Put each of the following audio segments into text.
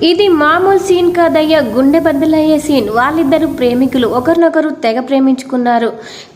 ఇది మామూలు సీన్ కాదయ్యా, గుండె బద్దలయ్యే సీన్. వాళ్ళిద్దరు ప్రేమికులు ఒకరినొకరు తెగ ప్రేమించుకున్నారు.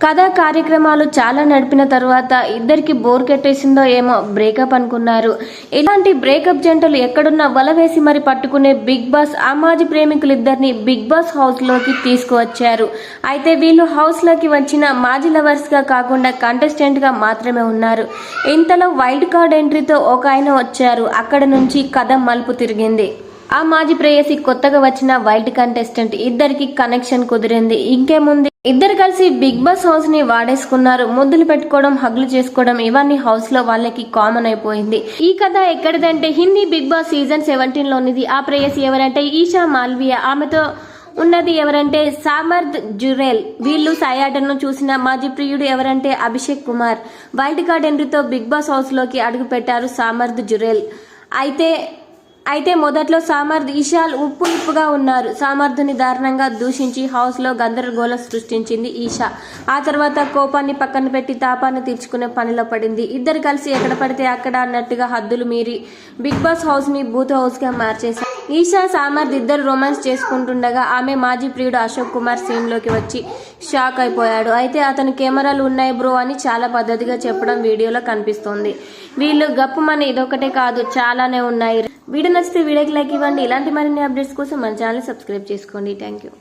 కథా కార్యక్రమాలు చాలా నడిపిన తర్వాత ఇద్దరికి బోర్ కట్టేసిందో ఏమో బ్రేకప్ అనుకున్నారు. ఇలాంటి బ్రేకప్ జంటలు ఎక్కడున్నా వల వేసి మరి పట్టుకునే బిగ్ బాస్ ఆ మాజీ ప్రేమికులిద్దరిని బిగ్ బాస్ హౌస్ లోకి తీసుకువచ్చారు. అయితే వీళ్ళు హౌస్ లోకి వచ్చిన మాజీ లవర్స్ గా కాకుండా కంటెస్టెంట్ గా మాత్రమే ఉన్నారు. ఇంతలో వైల్డ్ కార్డ్ ఎంట్రీతో ఒక ఆయన వచ్చారు. అక్కడ నుంచి కథ మలుపు తిరిగింది. ఆ మాజీ ప్రేయసి కొత్తగా వచ్చిన వైల్డ్ కంటెస్టెంట్ ఇద్దరికి కనెక్షన్ కుదిరింది. ఇంకేముంది, ఇద్దరు కలిసి బిగ్ బాస్ హౌస్ ని వాడేసుకున్నారు. ముద్దులు పెట్టుకోవడం, హగ్లు చేసుకోవడం ఇవన్నీ హౌస్ లో వాళ్ళకి కామన్ అయిపోయింది. ఈ కథ ఎక్కడిదంటే హిందీ బిగ్ బాస్ సీజన్ 17 లోనిది. ఆ ప్రేయసి ఎవరంటే ఈషా మాల్వియా. ఆమెతో ఉన్నది ఎవరంటే సామర్థ్ జురేల్. వీళ్ళు సయాటను చూసిన మాజీ ప్రియుడు ఎవరంటే అభిషేక్ కుమార్. వైల్డ్ కార్డ్ ఎంట్రీతో బిగ్ బాస్ హౌస్ లోకి అడుగు పెట్టారు సామర్థ్ జురేల్. అయితే మొదట్లో సామర్థ్ ఈషాల్ ఉప్పుగా ఉన్నారు. సామర్థ్ని దారుణంగా దూషించి హౌస్ లో గందరగోళం సృష్టించింది ఈషా. ఆ తర్వాత కోపాన్ని పక్కన పెట్టి తాపాన్ని తీర్చుకునే పనిలో పడింది. ఇద్దరు కలిసి ఎక్కడ పడితే అక్కడ అన్నట్టుగా హద్దులు మీరి బిగ్ బాస్ హౌస్ ని బూత్ హౌస్ గా మార్చేశారు. ఈషా సామర్థ్ ఇద్దరు రొమాన్స్ చేసుకుంటుండగా ఆమె మాజీ ప్రియుడు అశోక్ కుమార్ సీన్ లోకి వచ్చి షాక్ అయిపోయాడు. అయితే అతను కెమెరాలు ఉన్నాయి బ్రో అని చాలా పద్ధతిగా చెప్పడం వీడియోలో కనిపిస్తోంది. వీళ్ళు గప్పుమని ఇదొకటే కాదు, చాలానే ఉన్నాయి. వీడియో నచ్చితే వీడియోకి లైక్ ఇవ్వండి. ఇలాంటి మరిన్ని అప్డేట్స్ కోసం మన ఛానల్ సబ్స్క్రైబ్ చేసుకోండి. Thank you.